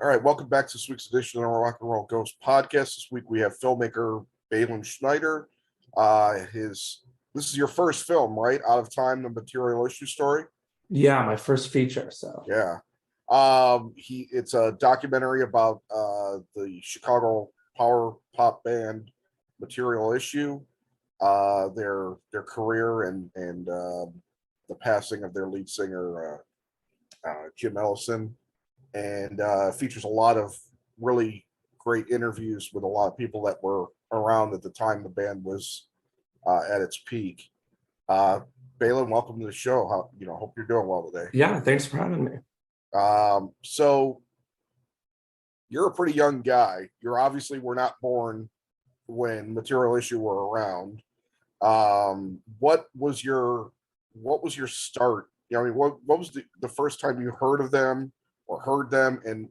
All right, welcome back to this week's edition of the Rock and Roll Ghost podcast. This week we have filmmaker Balin Schneider. This is your first film, right? Out of Time, the Material Issue story. Yeah, my first feature. So yeah, it's a documentary about the Chicago power pop band Material Issue, their career and the passing of their lead singer Jim Ellison. And features a lot of really great interviews with a lot of people that were around at the time the band was at its peak. Balin, welcome to the show. Hope you're doing well today. Yeah, thanks for having me. So you're a pretty young guy. You're obviously were not born when Material Issue were around. What was your start? What was the first time you heard of them? Or heard them, and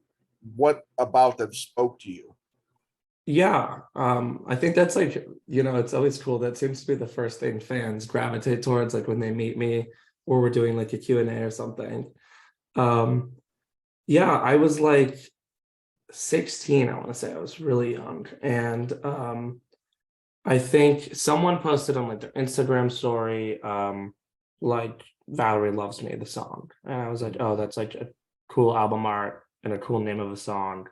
what about them spoke to you? Yeah, I think that's it's always cool. That seems to be the first thing fans gravitate towards, like when they meet me or we're doing like a Q&A or something. Yeah, I was like 16, I want to say. I was really young. And I think someone posted on like their Instagram story, like Valerie Loves Me, the song. And I was like, oh, that's like a cool album art and a cool name of a song.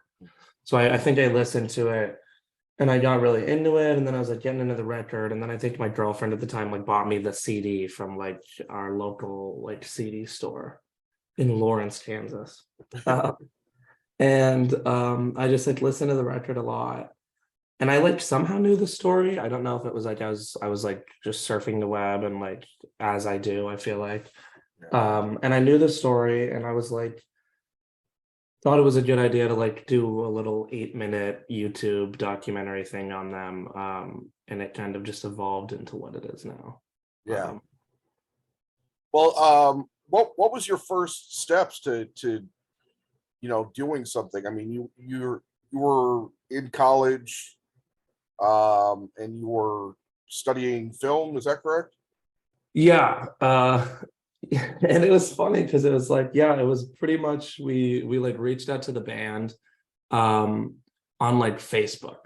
So I think I listened to it and I got really into it, and then I was like getting into the record, and then I think my girlfriend at the time like bought me the CD from like our local like CD store in Lawrence, Kansas. And I just like listened to the record a lot, and I like somehow knew the story. I don't know if it was like I was like just surfing the web, and like as I do, I feel like and I knew the story, and I was like thought it was a good idea to like do a little 8-minute YouTube documentary thing on them, and it kind of just evolved into what it is now. Well, what was your first steps to doing something? I mean, you were in college, and you were studying film, is that correct? Yeah. And it was funny because it was like, yeah, it was pretty much we like reached out to the band on like Facebook.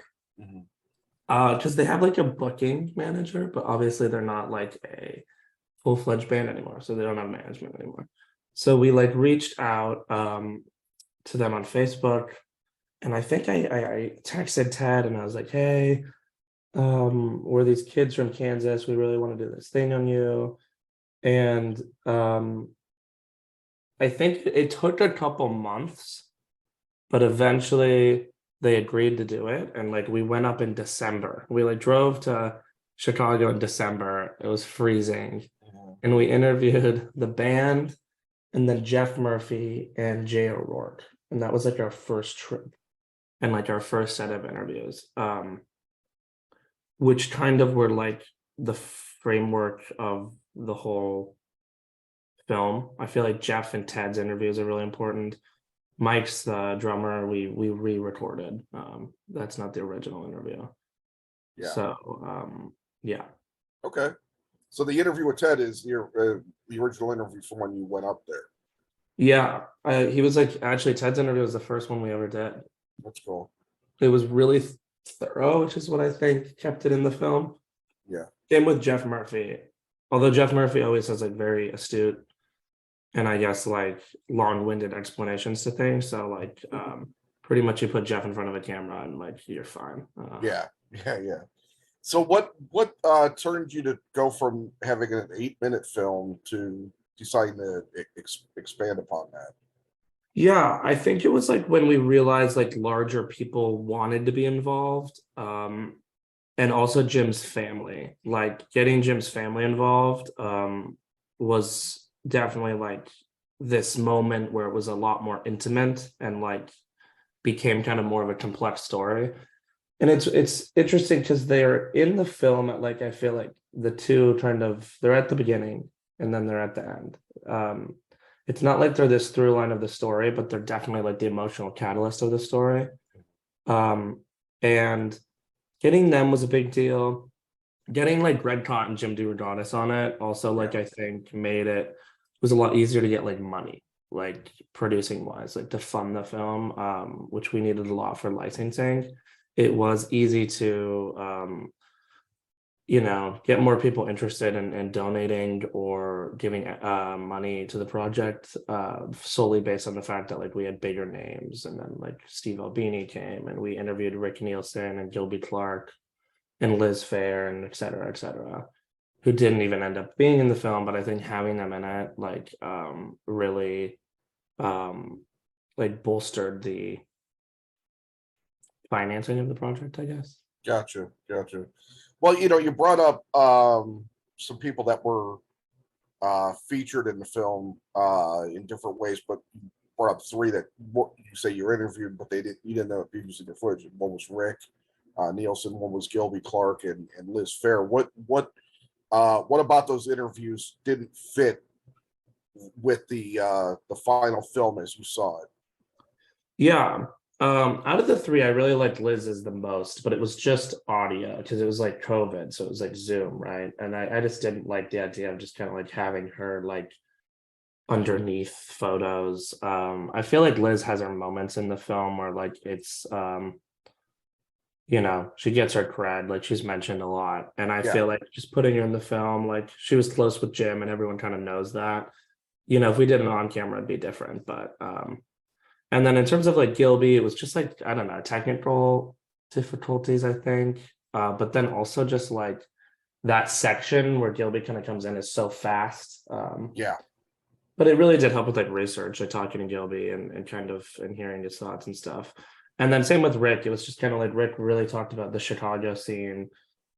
Because they have like a booking manager, but obviously they're not like a full-fledged band anymore, so they don't have management anymore. So we like reached out to them on Facebook, and I think I texted Ted and I was like, hey, we're these kids from Kansas, we really want to do this thing on you. And I think it took a couple months, but eventually they agreed to do it. And like we went up in December. We like drove to Chicago in December. It was freezing. And we interviewed the band and then Jeff Murphy and Jay O'Rourke. And that was like our first trip and like our first set of interviews, which kind of were like the framework of the whole film. I feel like Jeff and Ted's interviews are really important. Mike's the drummer, we re-recorded. That's not the original interview. Yeah. Okay, so the interview with Ted is the original interview from when you went up there. Yeah, he was like, actually Ted's interview was the first one we ever did. That's cool. It was really thorough, which is what I think kept it in the film. Yeah. Same with Jeff Murphy. Although Jeff Murphy always has like very astute and I guess like long-winded explanations to things. So like pretty much you put Jeff in front of a camera and like you're fine. Yeah. So what turned you to go from having an 8-minute film to deciding to expand upon that? Yeah, I think it was like when we realized like larger people wanted to be involved. And also Jim's family, like getting Jim's family involved was definitely like this moment where it was a lot more intimate and like became kind of more of a complex story. And it's interesting because they're in the film at like, I feel like the two they're at the beginning and then they're at the end. It's not like they're this through line of the story, but they're definitely like the emotional catalyst of the story. And getting them was a big deal. Getting like Red Cot and Jim DeRogatis on it also, like I think made it was a lot easier to get like money. like producing wise, like to fund the film, which we needed a lot for licensing. It was easy to get more people interested in donating or giving money to the project solely based on the fact that like we had bigger names, and then like Steve Albini came and we interviewed Rick Nielsen and Gilby Clarke and Liz Phair and et cetera, who didn't even end up being in the film, but I think having them in it like really like bolstered the financing of the project, I guess. Gotcha. Well, you brought up some people that were featured in the film in different ways, but you brought up three that you say you interviewed, but you didn't know using the footage. One was Rick Nielsen, one was Gilby Clarke, and Liz Phair. What about those interviews didn't fit with the final film as you saw it? Yeah. Out of the three, I really liked Liz's the most, but it was just audio because it was like COVID, so it was like Zoom, right? And I just didn't like the idea of just kind of like having her like underneath photos. I feel like Liz has her moments in the film where like it's she gets her cred, like she's mentioned a lot, and I feel like just putting her in the film, like she was close with Jim and everyone kind of knows that. If we did it on camera it'd be different, but and then in terms of like Gilby, it was just like, I don't know, technical difficulties, I think. But then also just like that section where Gilby kind of comes in is so fast. But it really did help with like research, like talking to Gilby and kind of and hearing his thoughts and stuff. And then same with Rick. It was just kind of like Rick really talked about the Chicago scene.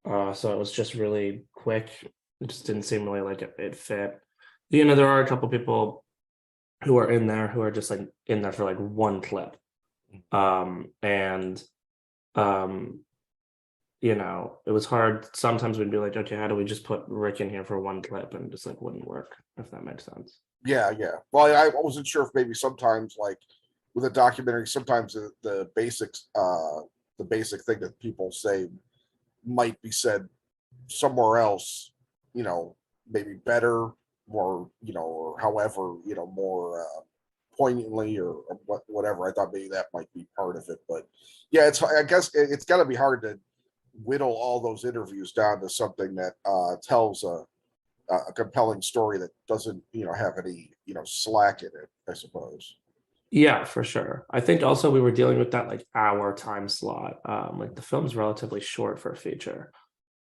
So it was just really quick. It just didn't seem really like it fit. There are a couple people who are in there who are just like in there for like one clip, and it was hard. Sometimes we'd be like, okay, how do we just put Rick in here for one clip, and just like wouldn't work, if that makes sense. Yeah. Well, I wasn't sure if maybe sometimes like with a documentary, sometimes the basics the basic thing that people say might be said somewhere else, maybe better, more, or however, more poignantly or whatever. I thought maybe that might be part of it, but yeah, I guess it's got to be hard to whittle all those interviews down to something that tells a compelling story that doesn't, have any, slack in it, I suppose. Yeah, for sure. I think also we were dealing with that like hour time slot. Like the film's relatively short for a feature.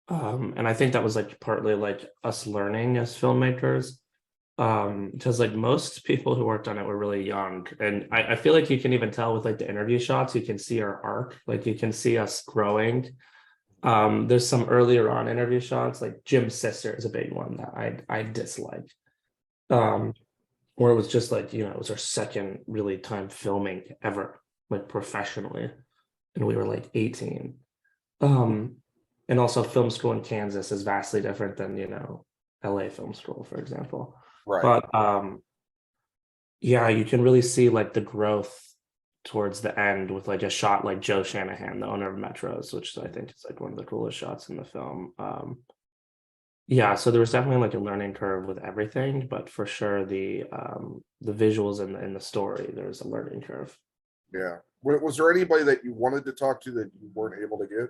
And I think that was like partly like us learning as filmmakers, because like most people who worked on it were really young, and I feel like you can even tell with like the interview shots, you can see our arc, like you can see us growing. There's some earlier on interview shots, like Jim's sister is a big one that I dislike, where it was just like, it was our second really time filming ever, like professionally, and we were like 18. And also film school in Kansas is vastly different than, LA film school, for example. Right. But yeah, you can really see like the growth towards the end with like a shot like Joe Shanahan, the owner of Metros, which I think is like one of the coolest shots in the film. Yeah, so there was definitely like a learning curve with everything, but for sure the visuals in the story, there's a learning curve. Yeah. Was there anybody that you wanted to talk to that you weren't able to get?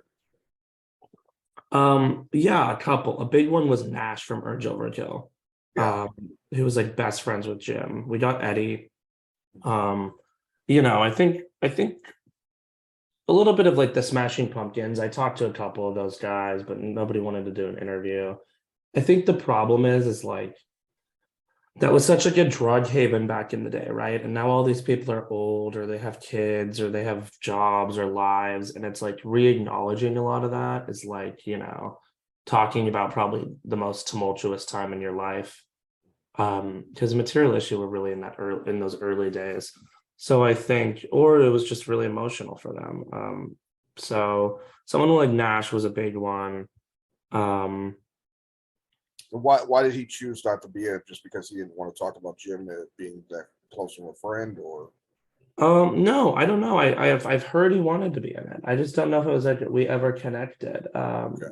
Yeah, a couple. A big one was Nash from Urge Overkill. Yeah. Who was like best friends with Jim. We got Eddie. I think a little bit of like the Smashing Pumpkins. I talked to a couple of those guys, but nobody wanted to do an interview. I think the problem is like that was such like a drug haven back in the day, right? And now all these people are old, or they have kids, or they have jobs or lives, and it's like re-acknowledging a lot of that is like, talking about probably the most tumultuous time in your life, because material issue were really in those early days. So I think, or it was just really emotional for them. So someone like Nash was a big one. Why did he choose not to be in? Just because he didn't want to talk about Jim being that close of a friend, or? No, I don't know. I've heard he wanted to be in it. I just don't know if it was like we ever connected. Okay.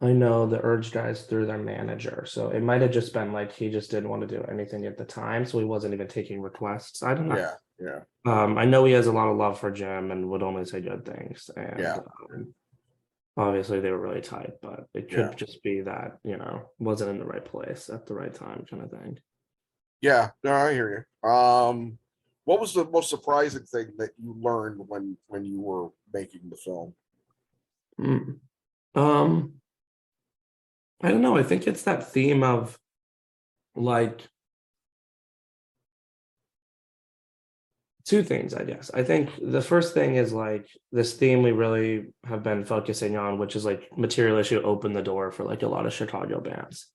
I know the Urge guys through their manager, so it might have just been like he just didn't want to do anything at the time, so he wasn't even taking requests. I don't know. Yeah, yeah, I know he has a lot of love for Jim and would only say good things, and yeah, obviously they were really tight, but it yeah, could just be that, wasn't in the right place at the right time, kind of thing. yeah. No, I hear you. What was the most surprising thing that you learned when you were making the film? Hmm. Um, I don't know. I think it's that theme of like two things, I guess. I think the first thing is like this theme we really have been focusing on, which is like Material Issue opened the door for like a lot of Chicago bands.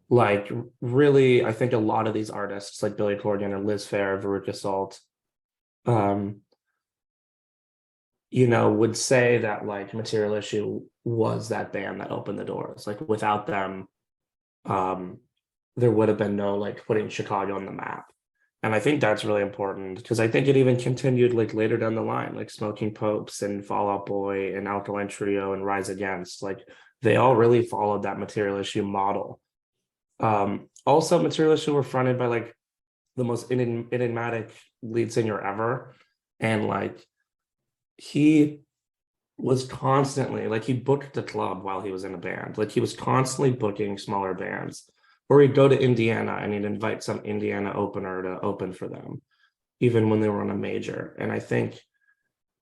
Like really, I think a lot of these artists like Billy Corgan or Liz Phair, Veruca Salt, um, would say that like Material Issue was that band that opened the doors. Like without them, um, there would have been no like putting Chicago on the map. And I think that's really important because I think it even continued like later down the line, like Smoking Popes and Fall Out Boy and Alkaline Trio and Rise Against. Like they all really followed that Material Issue model. Also, Material Issue were fronted by like the most enigmatic lead singer ever. And like he was constantly like he booked the club while he was in a band. Like he was constantly booking smaller bands. Or he'd go to Indiana and he'd invite some Indiana opener to open for them, even when they were on a major. And I think,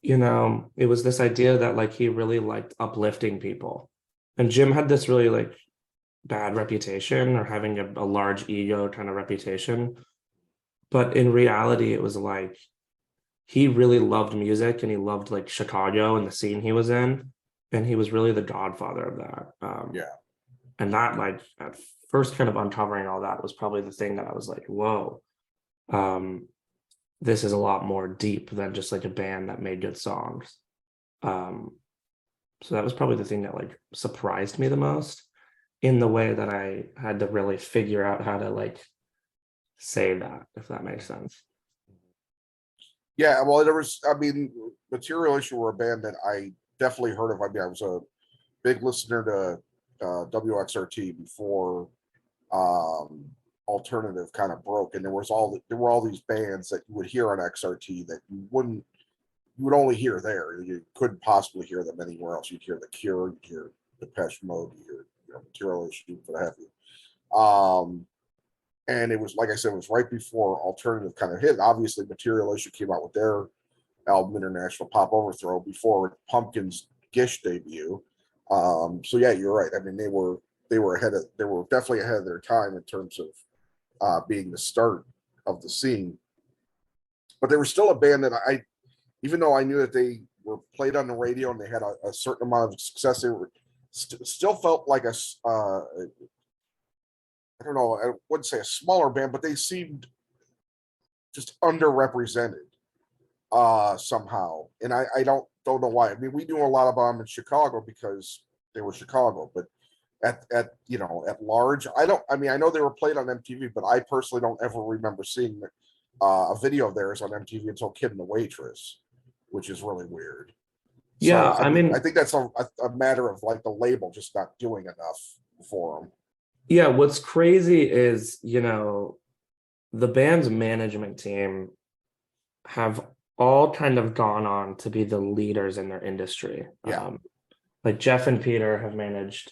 it was this idea that like he really liked uplifting people. And Jim had this really like bad reputation or having a large ego kind of reputation. But in reality, it was like he really loved music and he loved like Chicago and the scene he was in. And he was really the godfather of that. Yeah, And that like at first kind of uncovering all that was probably the thing that I was like, whoa, um, this is a lot more deep than just like a band that made good songs. Um, so that was probably the thing that like surprised me the most in the way that I had to really figure out how to like say that, if that makes sense. yeah. Well, there was. I mean, Material Issue were a band that I definitely heard of. I mean, I was a big listener to WXRT before um, alternative kind of broke, and there were all these bands that you would hear on XRT that you would only hear there. You couldn't possibly hear them anywhere else. You'd hear The Cure, you'd hear Depeche Mode, you'd hear Material Issue, what have you. And it was like I said, it was right before alternative kind of hit. Obviously, Material Issue came out with their album International Pop Overthrow before Pumpkin's Gish debut. So yeah, you're right. I mean, they were definitely ahead of their time in terms of being the start of the scene. But they were still a band that even though I knew that they were played on the radio and they had a certain amount of success, they were still felt like I don't know, I wouldn't say a smaller band, but they seemed just underrepresented somehow. And I don't know why. I mean, we knew a lot about them in Chicago because they were Chicago, but at large, I mean, I know they were played on MTV, but I personally don't ever remember seeing a video of theirs on MTV until Kid and the Waitress, which is really weird. Yeah, So I I mean, I mean, think that's a matter of like the label just not doing enough for them. yeah, what's crazy is, the band's management team have all kind of gone on to be the leaders in their industry. Yeah, Like Jeff and Peter have managed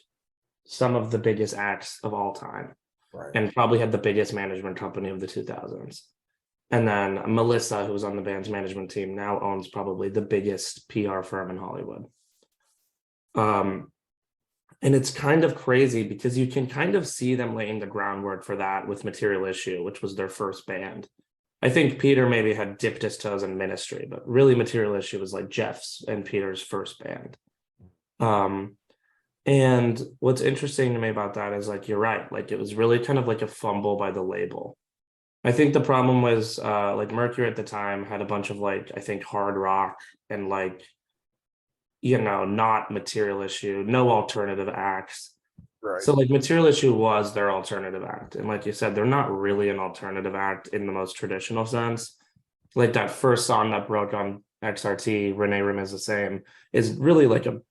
some of the biggest acts of all time right. and probably had the biggest management company of the 2000s. And then Melissa, who was on the band's management team, now owns probably the biggest PR firm in Hollywood. And it's kind of crazy because you can kind of see them laying the groundwork for that with Material Issue, which was their first band. I think Peter maybe had dipped his toes in Ministry, but really Material Issue was like Jeff's and Peter's first band. Um, and what's interesting to me about that is like you're right, like it was really kind of like a fumble by the label. I think the problem was like Mercury at the time had a bunch of like I think hard rock and like not Material Issue, no alternative acts. Right. So like Material Issue was their alternative act. And like you said, they're not really an alternative act in the most traditional sense. Like that first song that broke on XRT, Renee Rim is the same, is really like a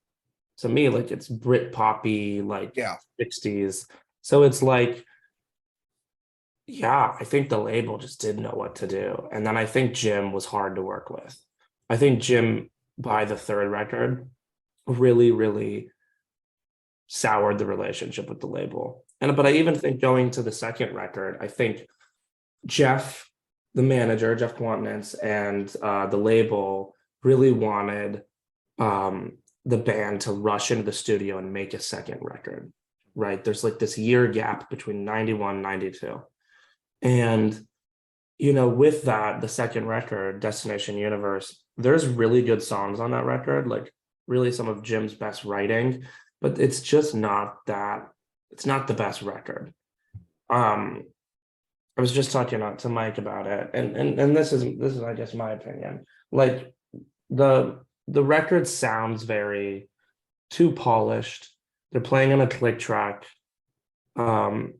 to me, like it's Brit poppy, like Yeah. 60s. So it's like, yeah, I think the label just didn't know what to do. And then I think Jim was hard to work with. I think Jim, by the third record, really, really soured the relationship with the label. And but I even think going to the second record, I think Jeff, the manager, Jeff Quantenance, and the label really wanted the band to rush into the studio and make a second record, right? There's like this year gap between 91, 92. And, you know, with that, the second record, Destination Universe, there's really good songs on that record, like really some of Jim's best writing, but it's just not that, it's not the best record. I was just talking to Mike about it, and this is I guess my opinion. Like the record sounds very too polished. They're playing on a click track. Um,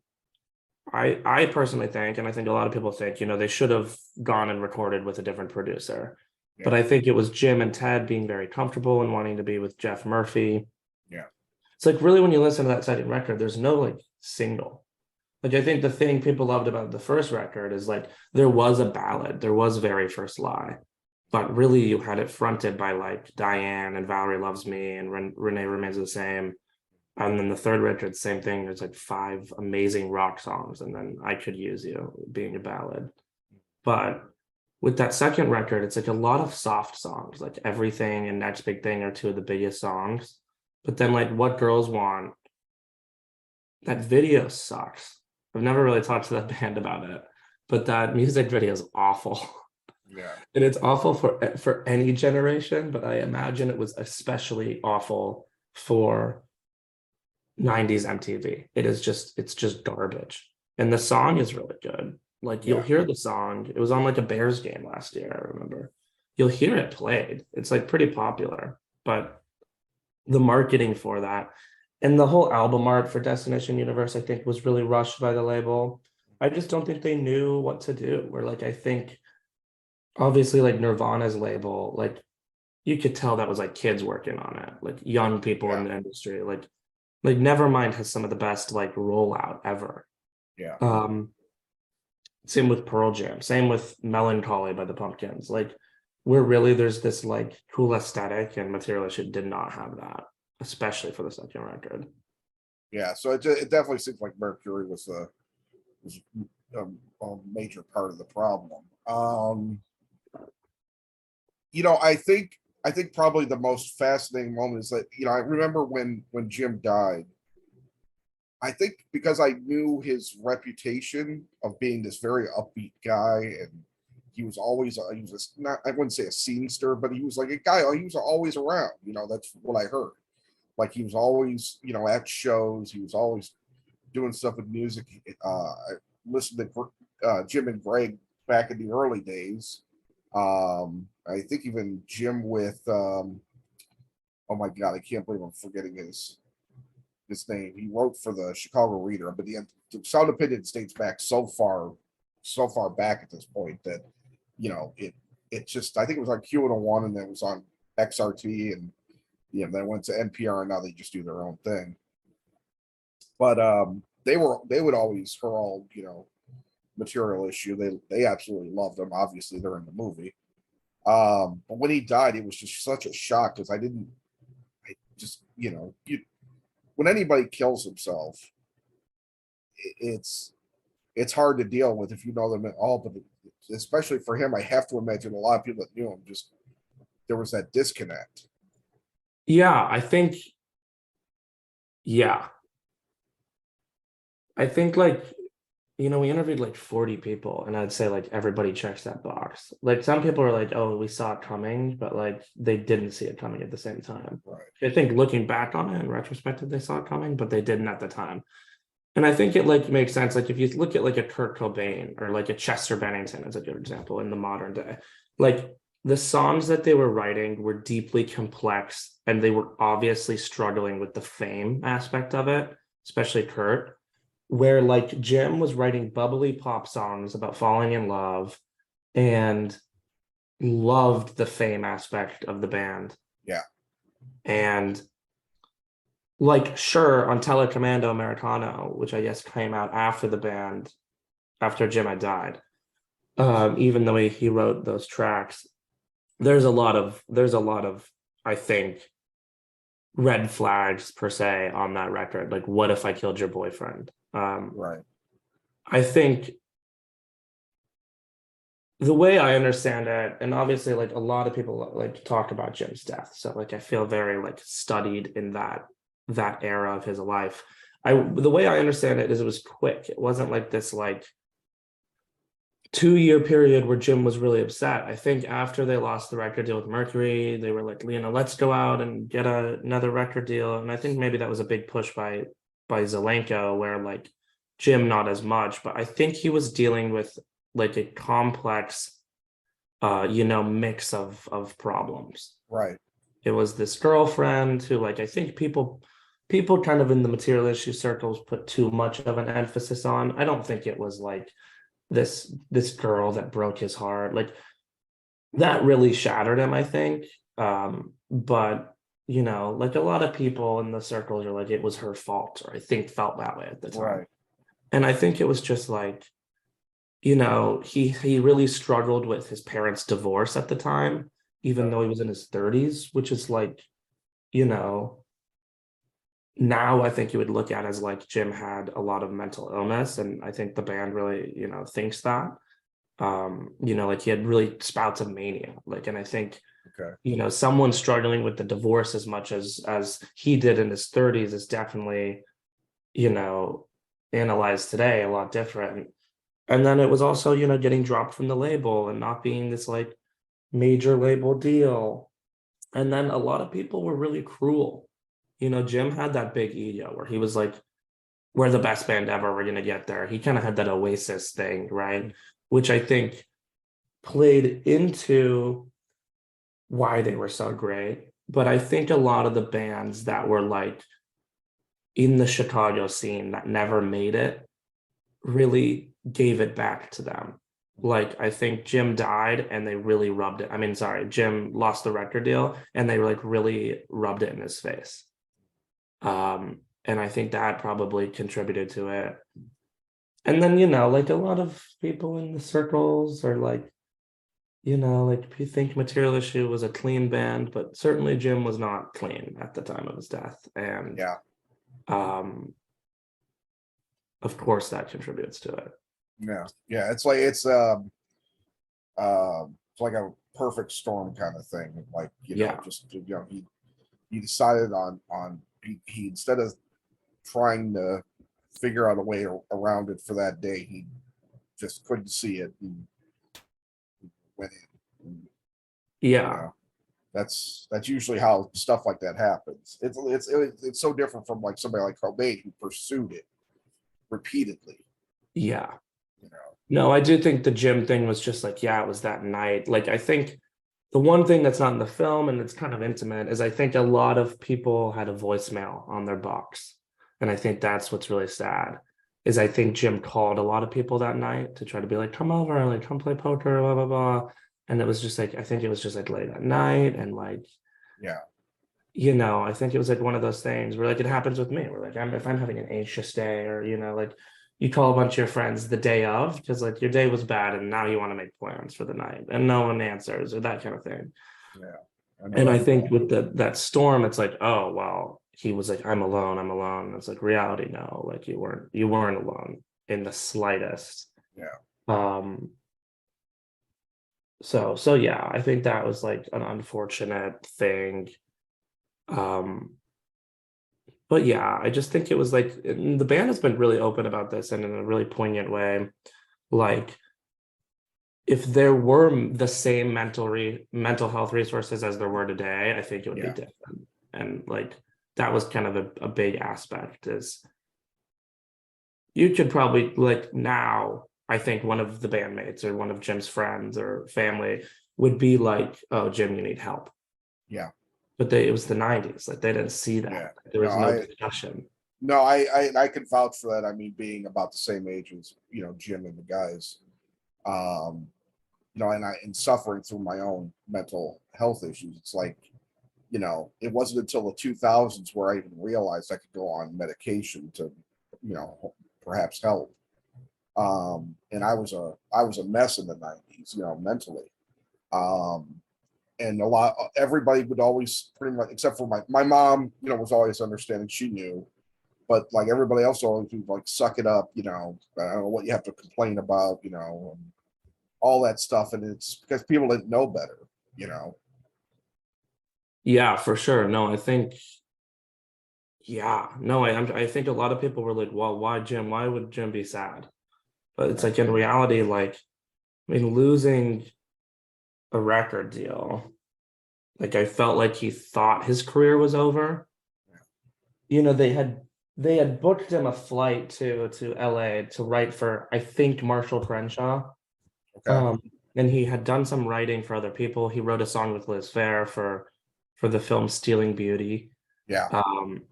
I personally think, and I think a lot of people think, you know, they should have gone and recorded with a different producer. Yeah. But I think it was Jim and Ted being very comfortable and wanting to be with Jeff Murphy. Yeah. It's like really when you listen to that second record, there's no like single. Like I think the thing people loved about the first record is like there was a ballad, there was Very First Lie, but really you had it fronted by like Diane and Valerie Loves Me and Renee Remains the Same. And then the third record, same thing. There's like 5 amazing rock songs, and then I Could Use You being a ballad. But with that second record, it's like a lot of soft songs, like Everything and Next Big Thing are 2 of the biggest songs. But then like What Girls Want, that video sucks. I've never really talked to that band about it, but that music video is awful. Yeah. And it's awful for any generation, but I imagine it was especially awful for 90s MTV. It's just garbage. And the song is really good. Like you'll hear the song. It was on like a Bears game last year, I remember. You'll hear it played. It's like pretty popular, but the marketing for that and the whole album art for Destination Universe, I think, was really rushed by the label. I just don't think they knew what to do. Where like I think obviously like Nirvana's label, like you could tell that was like kids working on it, like young people in the industry. Like Nevermind has some of the best like rollout ever. Yeah. Same with Pearl Jam, same with Melancholy by the Pumpkins. Like where really there's this like cool aesthetic, and Material Issue did not have that, especially for the second record. Yeah. So it definitely seems like Mercury was a major part of the problem. You know, I think probably the most fascinating moment is that, you know, I remember when Jim died. I think because I knew his reputation of being this very upbeat guy, and he was always not, I wouldn't say a scenester, but he was like a guy. He was always around. You know, that's what I heard. Like he was always, you know, at shows. He was always doing stuff with music. I listened to Jim and Greg back in the early days. I think even Jim with oh my god, I can't believe I'm forgetting his name. He wrote for the Chicago Reader, but the Sound Opinion dates back so far back at this point that, you know, it just, I think it was on Q101 and then it was on XRT, and you know, then it went to NPR, and now they just do their own thing. But they would always herald, you know, Material Issue. They absolutely loved him. Obviously, they're in the movie. But when he died, it was just such a shock because I just, you know, when anybody kills himself, it's hard to deal with if you know them at all. But especially for him, I have to imagine a lot of people that knew him, just there was that disconnect. Yeah, I think, yeah. I think like, you know, we interviewed like 40 people, and I'd say like everybody checks that box. Like some people are like, oh, we saw it coming, but like they didn't see it coming at the same time. Right. I think looking back on it in retrospective, they saw it coming, but they didn't at the time. And I think it like makes sense. Like if you look at like a Kurt Cobain or like a Chester Bennington as a good example in the modern day, like the songs that they were writing were deeply complex, and they were obviously struggling with the fame aspect of it, especially Kurt, where like Jim was writing bubbly pop songs about falling in love and loved the fame aspect of the band. Yeah. And like sure on Telecommando Americano, which I guess came out after the band, after Jim had died. Even though he wrote those tracks, there's a lot of I think red flags per se on that record. Like, what if I killed your boyfriend? Right. I think the way I understand it, and obviously like a lot of people like talk about Jim's death. So like I feel very like studied in that era of his life. The way I understand it is it was quick. It wasn't like this like 2 year period where Jim was really upset. I think after they lost the record deal with Mercury, they were like, let's go out and get another record deal. And I think maybe that was a big push by Zelenko, where like Jim not as much, but I think he was dealing with like a complex mix of problems. Right. It was this girlfriend who like I think people kind of in the material issue circles put too much of an emphasis on. I don't think it was like this girl that broke his heart, like that really shattered him, I think. But like a lot of people in the circles are like it was her fault, or I think felt that way at the time. Right. And I think it was just like he really struggled with his parents' divorce at the time, even though he was in his 30s, which is like, you know, now I think you would look at as like Jim had a lot of mental illness, and I think the band really, thinks that. Like he had really spouts of mania. Like, and I think, Okay. Someone struggling with the divorce as much as he did in his 30s is definitely, analyzed today a lot different. And then it was also, getting dropped from the label and not being this like major label deal. And then a lot of people were really cruel. Jim had that big ego where he was like, we're the best band ever, we're gonna get there. He kind of had that Oasis thing, right? Which I think played into why they were so great. But I think a lot of the bands that were like in the Chicago scene that never made it really gave it back to them. Like I think Jim died and they really rubbed it. I mean, sorry, Jim lost the record deal and they like really rubbed it in his face. And I think that probably contributed to it. And then, like a lot of people in the circles are like, like you think Material Issue was a clean band, but certainly Jim was not clean at the time of his death. And Yeah. Of course that contributes to it. Yeah. Yeah. It's like a perfect storm kind of thing. Like, Yeah. just he decided on he instead of trying to figure out a way around it for that day, he just couldn't see it and went in. And, Yeah. that's usually how stuff like that happens. It's so different from like somebody like Cobain who pursued it repeatedly. Yeah. You know. No, I do think the Jim thing was just like, yeah, it was that night. Like, I think the one thing that's not in the film and it's kind of intimate is I think a lot of people had a voicemail on their box. And I think that's what's really sad is I think Jim called a lot of people that night to try to be like, come over, like, come play poker, blah, blah, blah. And it was just like, I think it was just like late at night and like, Yeah. I think it was like one of those things where like it happens with me. Where like if I'm having an anxious day or like you call a bunch of your friends the day of because like your day was bad and now you want to make plans for the night and no one answers or that kind of thing. Yeah. And I think with that storm, it's like, oh well, he was like, I'm alone. And it's like reality, no, like you weren't alone in the slightest. Yeah. So yeah, I think that was like an unfortunate thing. But yeah, I just think it was like the band has been really open about this and in a really poignant way. Like, if there were the same mental health resources as there were today, I think it would be different. And like that was kind of a big aspect is you could probably like now, I think one of the bandmates or one of Jim's friends or family would be like, oh, Jim, you need help. Yeah. But it was the 90s. Like they didn't see that. Yeah. There was no discussion. No, I can vouch for that. I mean, being about the same age as Jim and the guys, and suffering through my own mental health issues. It's like you know, it wasn't until the 2000s where I even realized I could go on medication to, you know, perhaps help. And I was a mess in the 90s, you know, mentally. Um, and everybody would always pretty much, except for my mom, you know, was always understanding. She knew, but like everybody else always would like suck it up, you know. I don't know what you have to complain about, you know, and all that stuff. And it's because people didn't know better, you know. Yeah, for sure. No, I think, yeah, no, I think a lot of people were like, well, why Jim? Why would Jim be sad? But it's like in reality, like, I mean, losing a record deal, like I felt like he thought his career was over. You know, they had booked him a flight to LA to write for, I think, Marshall Crenshaw. Okay. Um, and he had done some writing for other people. He wrote a song with Liz Phair for the film Stealing Beauty. Yeah. Um,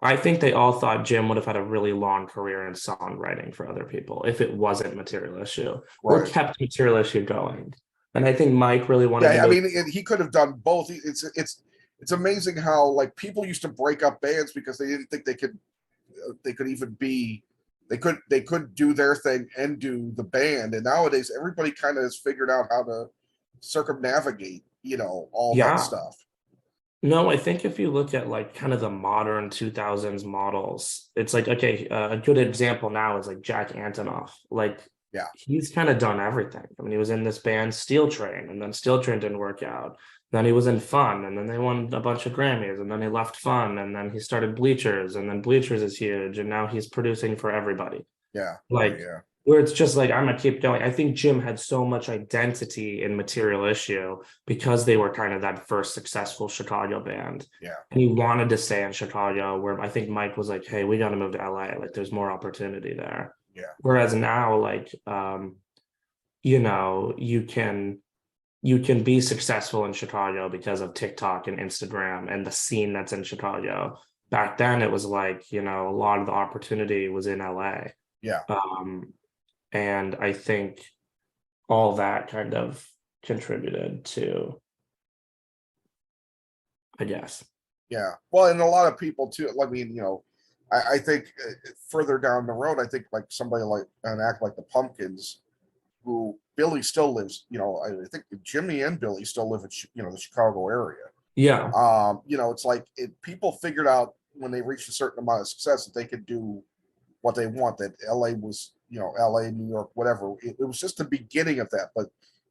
I think they all thought Jim would have had a really long career in songwriting for other people if it wasn't Material Issue or Right. kept Material Issue going. And I think Mike really wanted to Yeah. I move. mean, he could have done both. It's amazing how like people used to break up bands because they didn't think they could even be they could do their thing and do the band. And nowadays everybody kind of has figured out how to circumnavigate, you know, all that Yeah. stuff. No, I think if you look at like kind of the modern 2000s models, it's like, okay, a good example now is like Jack Antonoff. Like Yeah. he's kind of done everything. I mean, he was in this band Steel Train, and then Steel Train didn't work out. Then he was in Fun, and then they won a bunch of Grammys, and then he left Fun, and then he started Bleachers, and then Bleachers is huge, and now he's producing for everybody. Yeah. Right. Like Yeah. where it's just like I'm gonna keep going. I think Jim had so much identity in Material Issue because they were kind of that first successful Chicago band. Yeah. And he wanted to stay in Chicago, where I think Mike was like, hey, we gotta move to LA. Like there's more opportunity there. Yeah. Whereas now, like you know, you can be successful in Chicago because of TikTok and Instagram and the scene that's in Chicago. Back then it was like, you know, a lot of the opportunity was in LA. Yeah. And I think all that kind of contributed to, I guess. Yeah. Well, and a lot of people too. I mean, you know, I think further down the road, I think like somebody like an act like the Pumpkins, who Billy still lives. You know, I think Jimmy and Billy still live in you know the Chicago area. Yeah. You know, it's like people figured out when they reached a certain amount of success that they could do what they want. That LA was, you know, LA, New York, whatever. It was just the beginning of that. But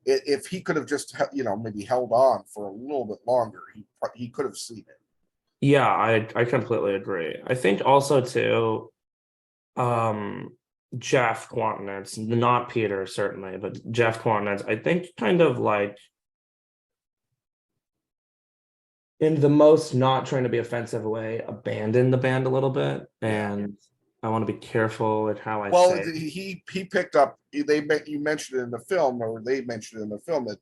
if he could have just, you know, maybe held on for a little bit longer, he could have seen it. Yeah, I completely agree. I think also too, um, Jeff Quantinitz, not Peter certainly, but Jeff Quantinitz, I think kind of like in the most not trying to be offensive way, abandoned the band a little bit. Yeah. And I want to be careful with how I Well, say it. he picked up. You mentioned it in the film, or they mentioned it in the film that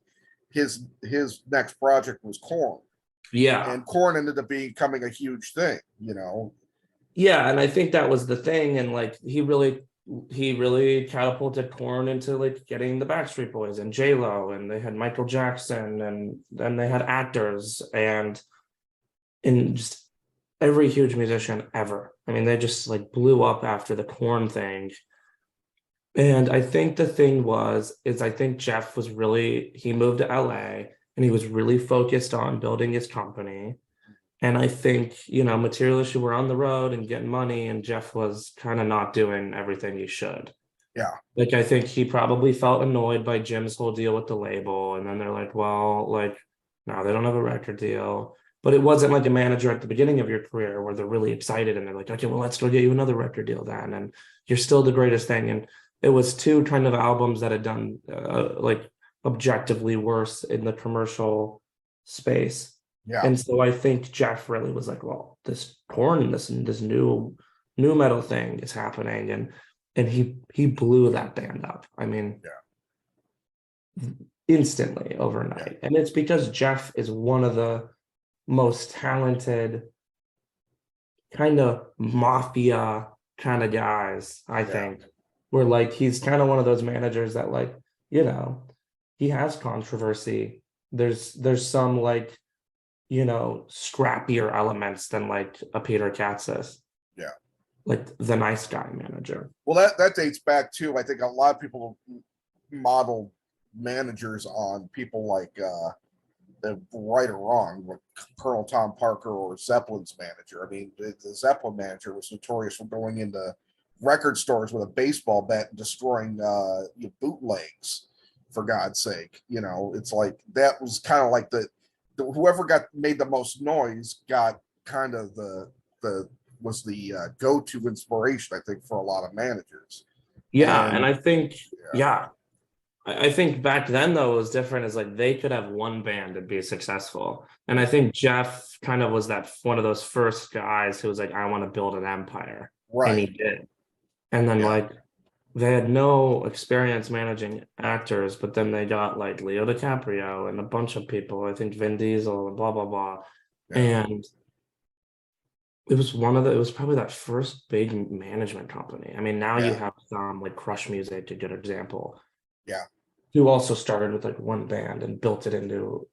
his next project was Corn, Yeah. and Corn ended up becoming a huge thing. You know. Yeah, and I think that was the thing, and like he really catapulted Corn into like getting the Backstreet Boys and J Lo, and they had Michael Jackson, and then they had actors, and in just every huge musician ever. I mean, they just like blew up after the Corn thing. And I think the thing is I think Jeff was really, he moved to LA and he was really focused on building his company. And I think, you know, Material Issue were on the road and getting money, and Jeff was kind of not doing everything he should. Yeah. Like, I think he probably felt annoyed by Jim's whole deal with the label. And then they're like, well, like, no, they don't have a record deal. But it wasn't like a manager at the beginning of your career where they're really excited and they're like, okay, well, let's go get you another record deal then. And you're still the greatest thing. And it was two kind of albums that had done like objectively worse in the commercial space. Yeah. And so I think Jeff really was like, well, this Corn, this new metal thing is happening. And he blew that band up. I mean, instantly overnight. Yeah. And it's because Jeff is one of the most talented kind of mafia kind of guys, I think. Where like he's kind of one of those managers that like, you know, he has controversy. There's some like scrappier elements than like a Peter Katzis, Yeah. like the nice guy manager. Well, that dates back to, I think a lot of people model managers on people like the right or wrong, like Colonel Tom Parker or Zeppelin's manager. I mean, the Zeppelin manager was notorious for going into record stores with a baseball bat and destroying bootlegs. For God's sake, it's like that was kind of like the whoever got made the most noise got kind of the was the go-to inspiration, I think, for a lot of managers. Yeah, and I think, yeah, yeah, I think back then though it was different. Is like they could have one band and be successful, and I think Jeff kind of was that one of those first guys who was like, I want to build an empire, and he right, did. And then yeah, like they had no experience managing actors, but then they got like Leo DiCaprio and a bunch of people. I think Vin Diesel and blah blah blah, yeah, and it was probably that first big management company. I mean, now you yeah, have some like Crush Music, a good example, yeah. who also started with like one band and built it into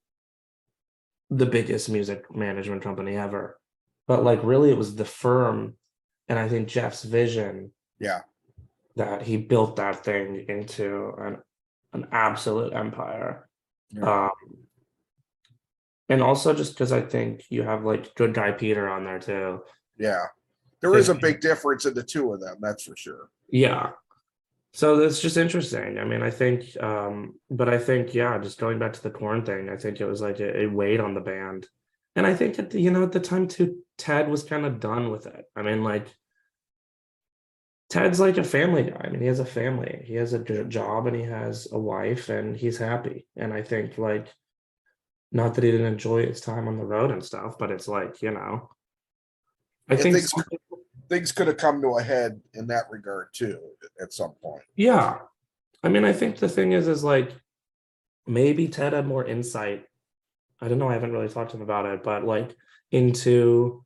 the biggest music management company ever. But like really it was the firm and I think Jeff's vision Yeah. that he built that thing into an absolute empire. Yeah. Um, and also just because I think you have like good guy Peter on there too. Yeah. There is a big difference in the two of them, that's for sure. Yeah. So that's just interesting. I mean, I think, but I think, yeah, just going back to the corn thing, I think it was like a weight on the band. And I think at at the time too, Ted was kind of done with it. I mean, like Ted's like a family guy. I mean, he has a family, he has a good job, and he has a wife, and he's happy. And I think like, not that he didn't enjoy his time on the road and stuff, but it's like, I And think things could have come to a head in that regard too at some point. yeah. I mean, I think the thing is like maybe Ted had more insight. I don't know, I haven't really talked to him about it, but like into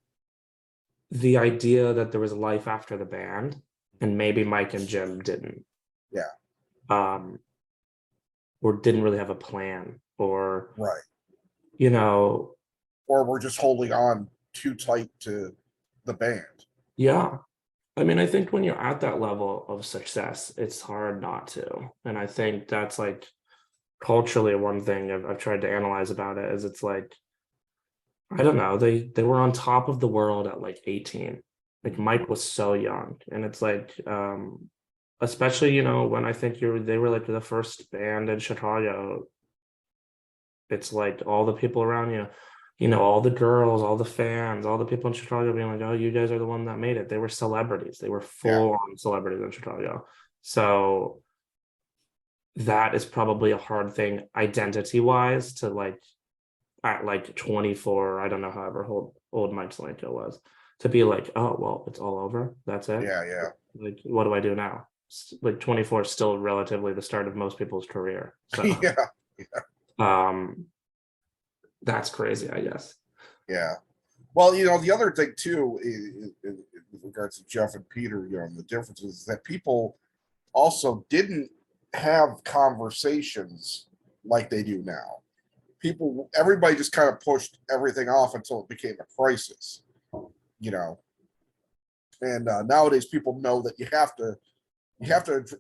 the idea that there was life after the band, and maybe Mike and Jim didn't. Yeah. Or didn't really have a plan, or Right. or we're just holding on too tight to the band. yeah. I mean, I think when you're at that level of success, it's hard not to. And I think that's like culturally one thing I've tried to analyze about it is it's like, I don't know, they were on top of the world at like 18. Like Mike was so young. And it's like, especially, when I think they were like the first band in Chicago. It's like all the people around all the girls, all the fans, all the people in Chicago being like, oh, you guys are the one that made it. They were celebrities. They were Yeah. full on celebrities in Chicago. So that is probably a hard thing identity wise to like at like 24, I don't know, however old Mike Slanko was, to be like, oh, well, it's all over. That's it. Yeah. Yeah. Like, what do I do now? Like 24 is still relatively the start of most people's career. So Yeah. that's crazy, I guess. Yeah. Well, the other thing too, with regards to Jeff and Peter, the difference is that people also didn't have conversations like they do now. Everybody just kind of pushed everything off until it became a crisis, and nowadays people know that you have to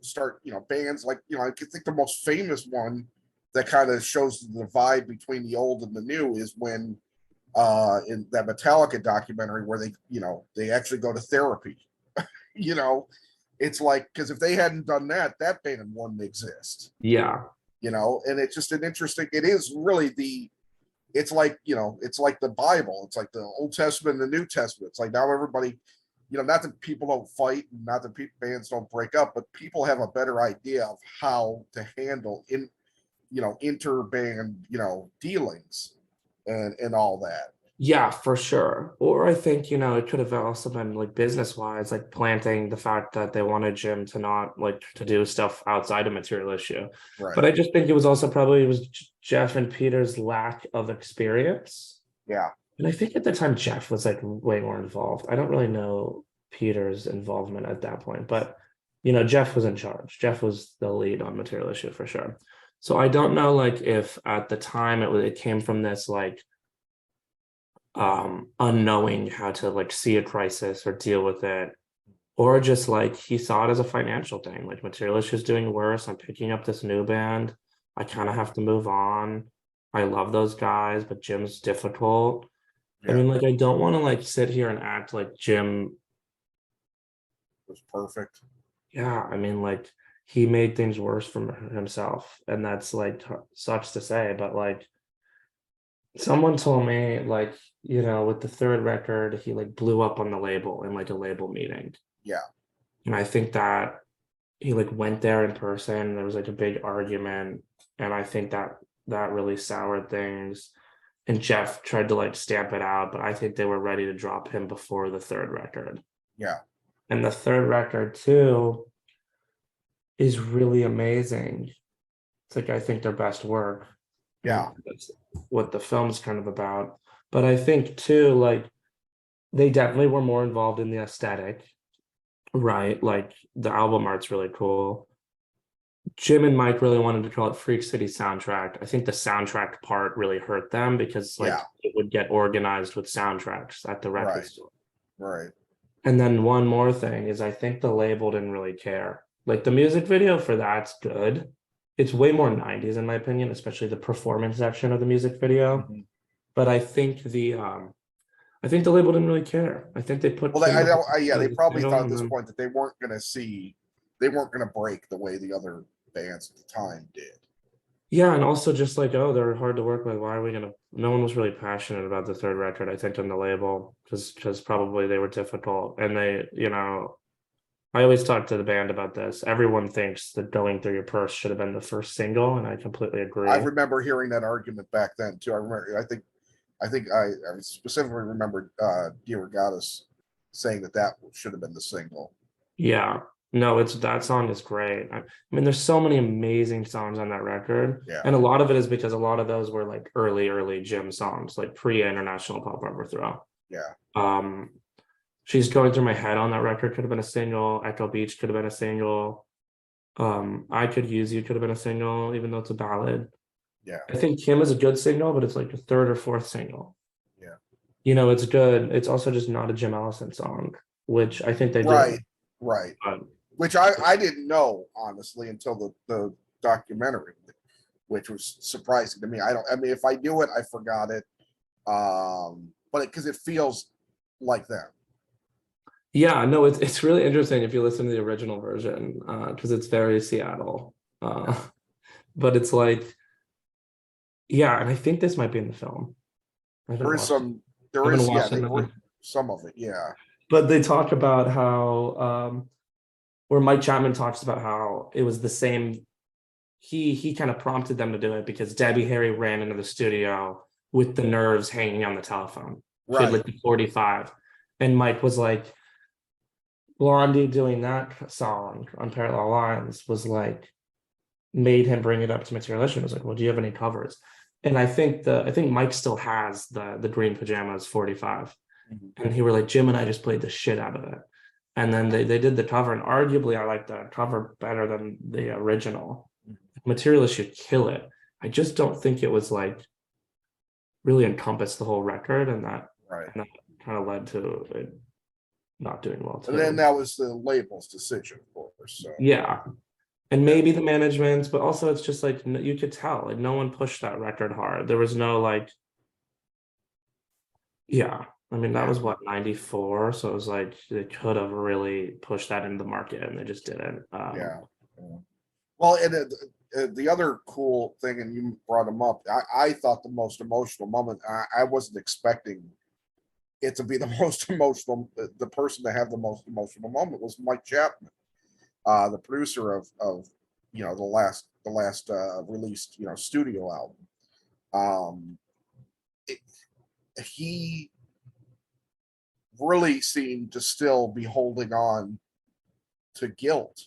start, bands like, I think the most famous one that kind of shows the divide between the old and the new is when in that Metallica documentary where they actually go to therapy. It's like, because if they hadn't done that band wouldn't exist. Yeah. And it's just it is really it's like the Bible. It's like the Old Testament and the New Testament. It's like now everybody, not that people don't fight, not that bands don't break up, but people have a better idea of how to handle interband, dealings and all that. Yeah, for sure. Or I think, it could have also been like business wise, like planting the fact that they wanted Jim to not like to do stuff outside of Material Issue. Right. But I just think it was also probably Jeff and Peter's lack of experience. Yeah. And I think at the time Jeff was like way more involved. I don't really know Peter's involvement at that point, but Jeff was in charge. Jeff was the lead on Material Issue for sure. So I don't know like if at the time it came from this like unknowing how to like see a crisis or deal with it, or just like he saw it as a financial thing. Like Materialist is doing worse. I'm picking up this new band. I kind of have to move on. I love those guys, but Jim's difficult. I Yeah, mean, like, I don't want to like sit here and act like Jim. it was perfect. Yeah, I mean, like, he made things worse for himself, and that's like sucks to say, but like, someone told me, like, with the third record, he like blew up on the label in like a label meeting, Yeah, and I think that he like went there in person. There was like a big argument, and I think that that really soured things. And Jeff tried to like stamp it out, but I think they were ready to drop him before the third record. yeah, And the third record too is really amazing. It's like I think their best work. And yeah. that's what the film's kind of about. But I think too, like they definitely were more involved in the aesthetic, right? Like the album art's really cool. Jim and Mike really wanted to call it Freak City Soundtrack. I think the soundtrack part really hurt them because like Yeah, it would get organized with soundtracks at the record right, store. right. And then one more thing is I think the label didn't really care. Like the music video for that's good. It's way more 90s in my opinion, especially the performance section of the music video. Mhm. But I think the label didn't really care. I think they put Well, I Kimber don't. Yeah, as they a probably single thought at and this then point that they weren't going to break the way the other bands at the time did. yeah, and also just like, oh, they're hard to work with. Why are we gonna? No one was really passionate about the third record, I think, on the label, because probably they were difficult. And I always talk to the band about this. Everyone thinks that Going Through Your Purse should have been the first single, and I completely I agree. remember hearing that argument back then too. I remember. I specifically remembered Dear Goddess saying that that should have been the single. Yeah, no, it's that song is great. I mean, there's so many amazing songs on that record, Yeah, and a lot of it is because a lot of those were like early Jim songs, like pre-International Pop Overthrow. yeah, Um, She's Going Through My Head on that record could have been a single. Echo Beach could have been a single. I Could Use You could have been a single, even though it's a ballad. yeah, I think Kim is a good single, but it's like a third or fourth single. yeah. It's good. It's also just not a Jim Ellison song, which I think they Right, did. right. But Which I didn't know honestly until the documentary, which was surprising to me. I don't. I mean, if I knew it, I forgot it. But because it feels like them. yeah, no, it's really interesting if you listen to the original version, because it's very Seattle. Yeah. But it's like, yeah, and I think this might be in the film. I haven't There is watched it. some. I There haven't is. Yeah, watched they it. some of it. Yeah, But they talk about how where Mike Chapman talks about how it was the same. He kind of prompted them to do it because Debbie Harry ran into the studio with the nerves hanging on the telephone. She had right. like the 45. And Mike was like, Blondie doing that song on Parallel Lines was like made him bring it up to Materialist. It was like, well, do you have any covers? And I think Mike still has the Green Pajamas 45. Mhm. And he were like, Jim and I just played the shit out of it. And then they did the cover, and arguably I like the cover better than the original. Materialist should kill it. I just don't think it was like really encompassed the whole record, Right. and that kind of led to it not doing well And then too. that was the label's decision, of course. So Yeah, and yeah, maybe the management's, but also it's just like you could tell like no one pushed that record hard. There was no like, yeah. I mean that yeah, was what 94, so it was like they could have really pushed that into the market, and they just didn't. yeah. Yeah. Well, and the other cool thing, and you brought them up, I thought the most emotional moment, I wasn't expecting it to be the most emotional, the person to have the most emotional moment was Mike Chapman, the producer of the last released studio album. Um, it, he really seemed to still be holding on to guilt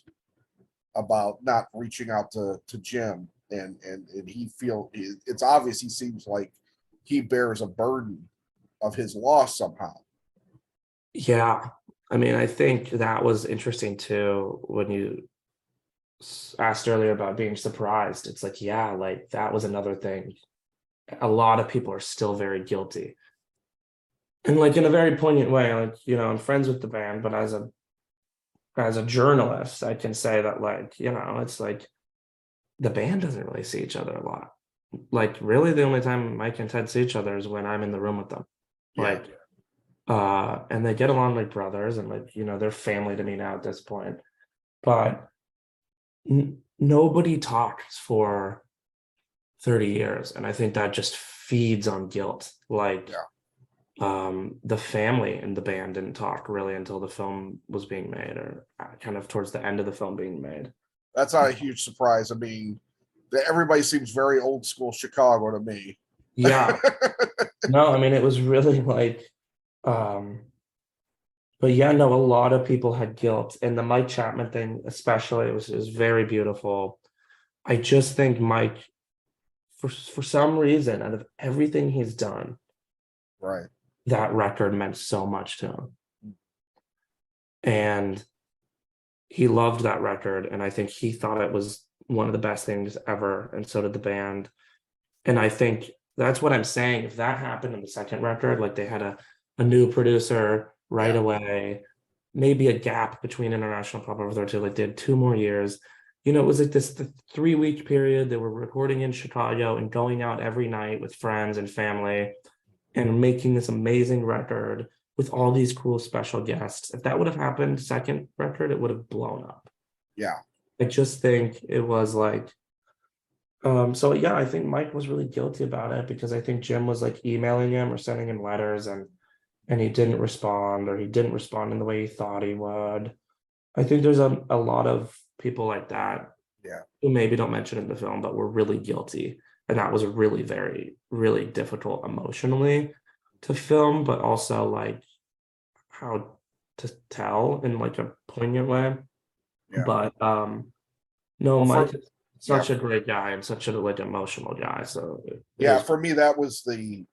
about not reaching out to Jim, and it's obvious he seems like he bears a burden of his loss somehow. Yeah, I mean I think that was interesting too when you asked earlier about being surprised. It's like, yeah, like that was another thing. A lot of people are still very guilty. And like in a very poignant way, like, you know, I'm friends with the band, but as a journalist, I can say that, like, you know, it's like the band doesn't really see each other a lot. Like really the only time Mike and Ted see each other is when I'm in the room with them. Yeah. Like and they get along like brothers, and like, you know, they're family to me now at this point. But nobody talks for 30 years, and I think that just feeds on guilt. Like Yeah. the family in the band didn't talk really until the film was being made, or kind of towards the end of the film being made. That's not a huge surprise. I mean, everybody seems very old school Chicago to me. Yeah, no, I mean, it was really like um but yeah, no, a lot of people had guilt, and the Mike Chapman thing especially, it was very beautiful. I just think Mike, for some reason, out of everything he's done, Right. that record meant so much to him, and he loved that record, and I think he thought it was one of the best things ever, and so did the band. And I think that's what I'm saying. If that happened in the second record, like they had a new producer right Yeah. away, maybe a gap between International Pop Over 2, like they had 2 more years. You know, it was like this 3 week period. They were recording in Chicago and going out every night with friends and family and making this amazing record with all these cool special guests. If that would have happened second record, it would have blown up. Yeah. I just think it was like so yeah, I think Mike was really guilty about it, because I think Jim was like emailing him or sending him letters, and he didn't respond, or he didn't respond in the way he thought he would. I think there's a lot of people like that Yeah. who maybe don't mention in the film, but were really guilty. And that was really, very, really difficult emotionally to film, but also like how to tell in like a poignant way. Yeah. But no, Well, Mike is yeah, such a great guy and such a like emotional guy. So it yeah, was for me, that was the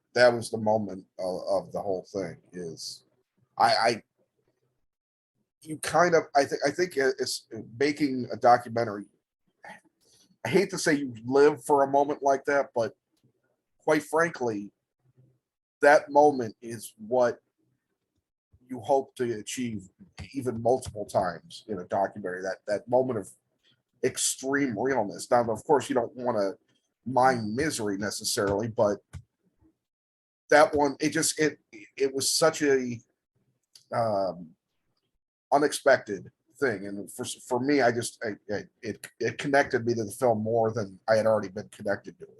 moment of the whole thing. Is I you kind of I think it's making a documentary. I hate to say you live for a moment like that, but quite frankly, that moment is what you hope to achieve even multiple times in a documentary. That moment of extreme realness. Now, of course, you don't want to mind misery necessarily, but that one, it was such a um, unexpected thing, and for me, it connected me to the film more than I had already been connected to it.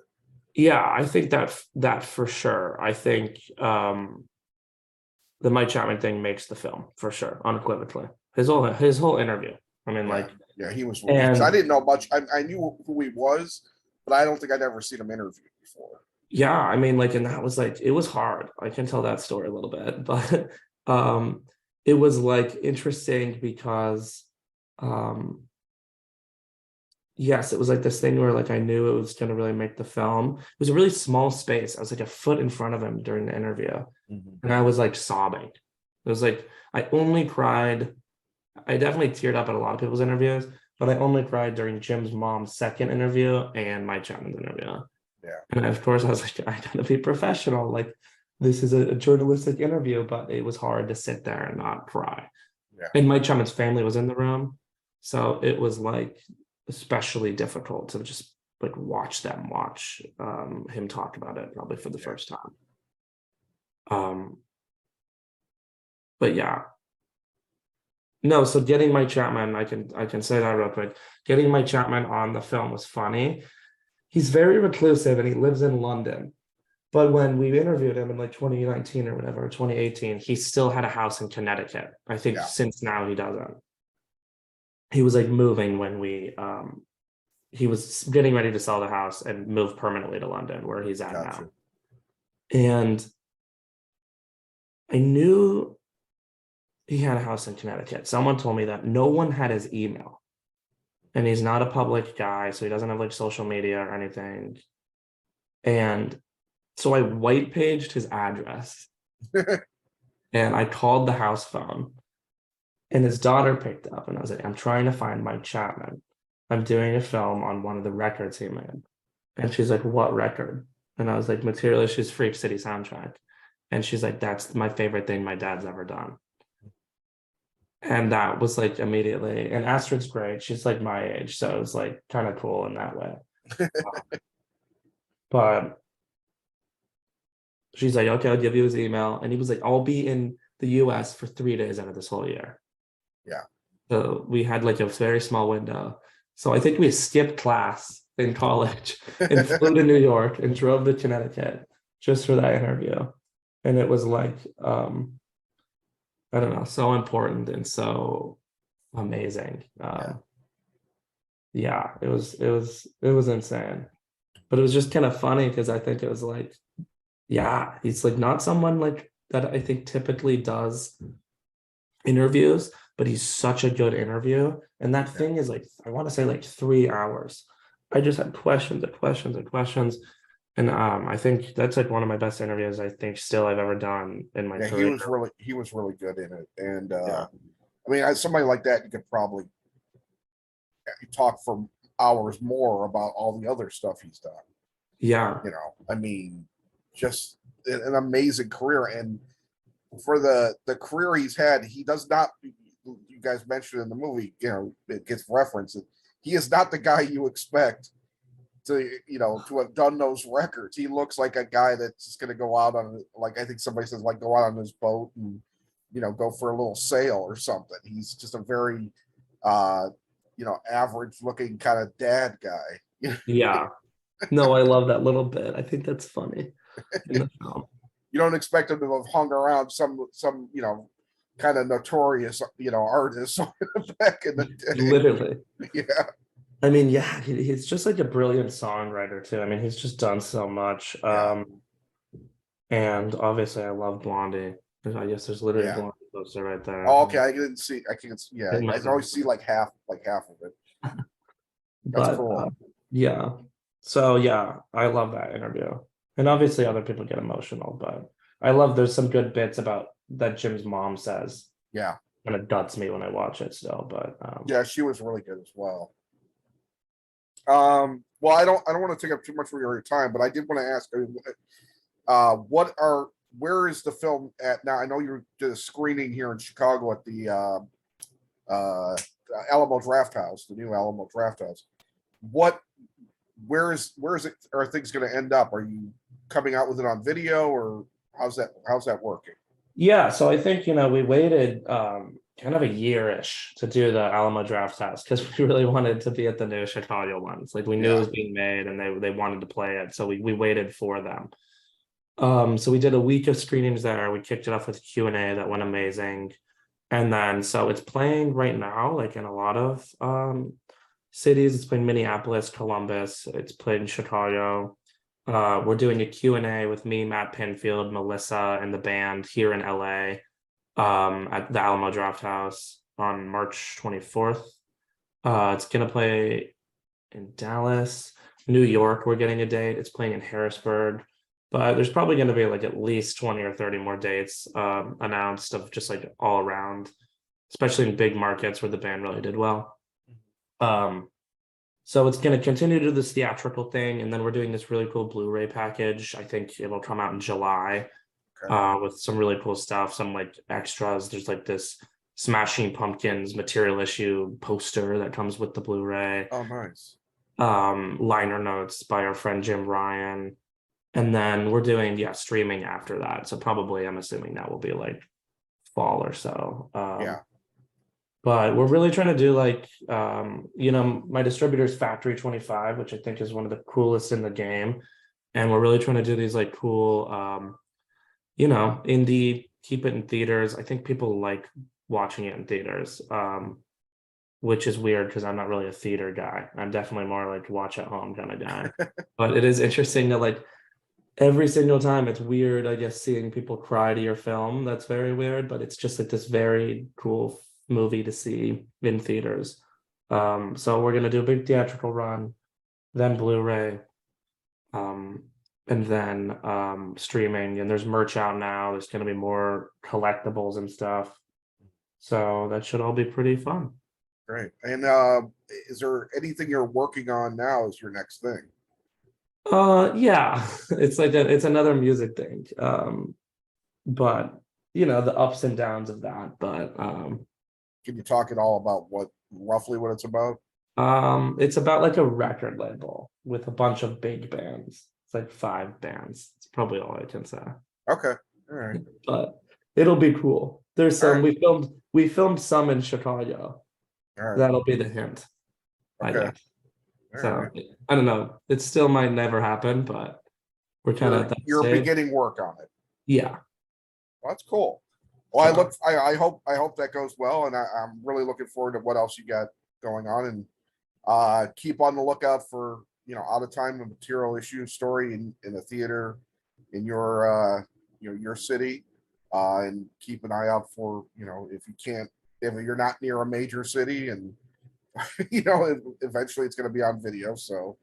yeah, I think that for sure. I think the Mike Chapman thing makes the film for sure, unequivocally. His whole interview. I mean, Yeah, like, yeah, he was because I and didn't know much. I knew who he was, but I don't think I'd ever seen him interviewed before. yeah, I mean, like, and that was like, it was hard. I can tell that story a little bit, but it was like interesting because um yes, it was like this thing where like I knew it was gonna really make the film. It was a really small space. I was like a foot in front of him during the interview, Mhm. and I was like sobbing. It was like I only cried. I definitely teared up at a lot of people's interviews, but I only cried during Jim's mom's second interview and Mike Chapman's interview. Yeah, And of course, I was like, I gotta be professional. Like, this is a journalistic interview, but it was hard to sit there and not cry. yeah, And Mike Chapman's family was in the room, so it was like especially difficult to just like watch him talk about it probably for the yeah, first time. Um, but yeah, no. So getting Mike Chapman, I can say that real quick. Getting Mike Chapman on the film was funny. He's very reclusive and he lives in London. But when we interviewed him in like 2019 or whatever, 2018, he still had a house in Connecticut. I think yeah. since now he doesn't. He was like moving when he was getting ready to sell the house and move permanently to London, where he's at now. Gotcha. And I knew he had a house in Connecticut. Someone told me that no one had his email. And he's not a public guy, so he doesn't have like social media or anything. And so I white paged his address and I called the house phone, and his daughter picked up, and I was like, I'm trying to find Mike Chapman. I'm doing a film on one of the records he made. And she's like, what record? And I was like, Material Issues Freak City soundtrack. And she's like, that's my favorite thing my dad's ever done. And that was like immediately, and Astrid's great. She's like my age, so it was like kind of cool in that way. But she's like, okay, I'll give you his email. And he was like, I'll be in the US for 3 days out of this whole year. Yeah. So we had like a very small window. So I think we skipped class in college and flew to New York and drove to Connecticut just for that interview. And it was like, I don't know, so important and so amazing. Yeah, it was insane. But it was just kind of funny because I think it was like, yeah, he's like not someone like that I think typically does interviews, but he's such a good interview. And that thing is like, I want to say like 3 hours. I just had questions and questions and questions. And I think that's like one of my best interviews I think still I've ever done in my Yeah, career. he was really good in it. And Yeah. I mean, as somebody like that, you could probably talk for hours more about all the other stuff he's done. Yeah. You know, I mean, just an amazing career. And for the career he's had, he does not, you guys mentioned in the movie, you know, it gets referenced. He is not the guy you expect to, you know, to have done those records. He looks like a guy that's just going to go out on, like, I think somebody says, like, go out on his boat and, you know, go for a little sail or something. He's just a very, you know, average looking kind of dad guy. Yeah. No, I love that little bit. I think that's funny in the film. You don't expect him to have hung around some, you know, kind of notorious, you know, artists back in the day. Literally. Yeah. I mean, yeah, he's just like a brilliant songwriter too. I mean, he's just done so much. Yeah. And obviously I love Blondie. I guess there's literally a Yeah. Blondie poster right there. Oh, okay. I didn't see. I can't. Yeah, In my I can always see like half of it. That's But cool. yeah. So yeah, I love that interview. And obviously other people get emotional, but I love there's some good bits about that Jim's mom says. Yeah. And it guts me when I watch it still, but Yeah, she was really good as well. Well, I don't want to take up too much of your time, but I did want to ask, where is the film at now? I know you did a screening here in Chicago at the Alamo Draft House, the new Alamo Draft House. Where is it? Are things going to end up? Are you coming out with it on video, or how's that working? yeah, so I think we waited kind of a year-ish to do the Alamo Draft House because we really wanted to be at the new Chicago ones. Like we knew it was being made and they wanted to play it, so we waited for them. So we did a week of screenings there. We kicked it off with a Q&A that went amazing. And then so it's playing right now, like in a lot of cities. It's playing Minneapolis, Columbus, it's played in Chicago. We're doing a Q&A with me, Matt Pinfield, Melissa, and the band here in LA at the Alamo Draft House on March 24th. It's gonna play in Dallas, New York. We're getting a date. It's playing in Harrisburg. But there's probably going to be like at least 20 or 30 more dates announced of just like all around, especially in big markets where the band really did well. So it's going to continue to do this theatrical thing. And then we're doing this really cool Blu-ray package. I think it'll come out in July with some really cool stuff, some like extras. There's like this Smashing Pumpkins material issue poster that comes with the Blu-ray. Oh, nice. Liner notes by our friend Jim Ryan. And then we're doing, streaming after that. So probably I'm assuming that will be like fall or so. But we're really trying to do like, my distributor's Factory 25, which I think is one of the coolest in the game. And we're really trying to do these like cool, indie, keep it in theaters. I think people like watching it in theaters, which is weird because I'm not really a theater guy. I'm definitely more like watch at home kind of guy. But it is interesting to like, every single time it's weird, I guess, seeing people cry to your film. That's very weird, but it's just like this very cool movie to see in theaters. So we're gonna do a big theatrical run, then Blu-ray, and then streaming. And there's merch out now. There's gonna be more collectibles and stuff. So that should all be pretty fun. Great. And is there anything you're working on now as your next thing? Yeah, it's like it's another music thing. but you know, the ups and downs of that. But Can you talk at all about roughly what it's about? it's about like a record label with a bunch of big bands. It's like 5 bands. It's probably all I can say. Okay. All right. But it'll be cool. There's All some right. we filmed some in Chicago. All right. That'll be the hint, I Okay. guess. All So right. I don't know. It still might never happen, but we're kind of at that You're stage. beginning work on it. Yeah. Well, that's cool. Well, So, I hope that goes well, and I'm really looking forward to what else you got going on, and keep on the lookout for, out of time, a material issue story in a theater in your city, and keep an eye out for, if you're not near a major city, and eventually it's going to be on video, so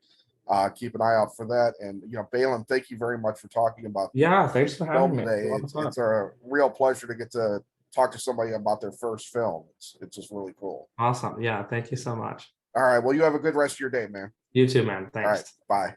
keep an eye out for that. And Balin, thank you very much for talking about yeah, thanks for having film me. today. It's a real pleasure to get to talk to somebody about their first film. It's just really cool. Awesome. Yeah, thank you so much. All right. Well, you have a good rest of your day, man. You too, man. All right. Thanks. Bye.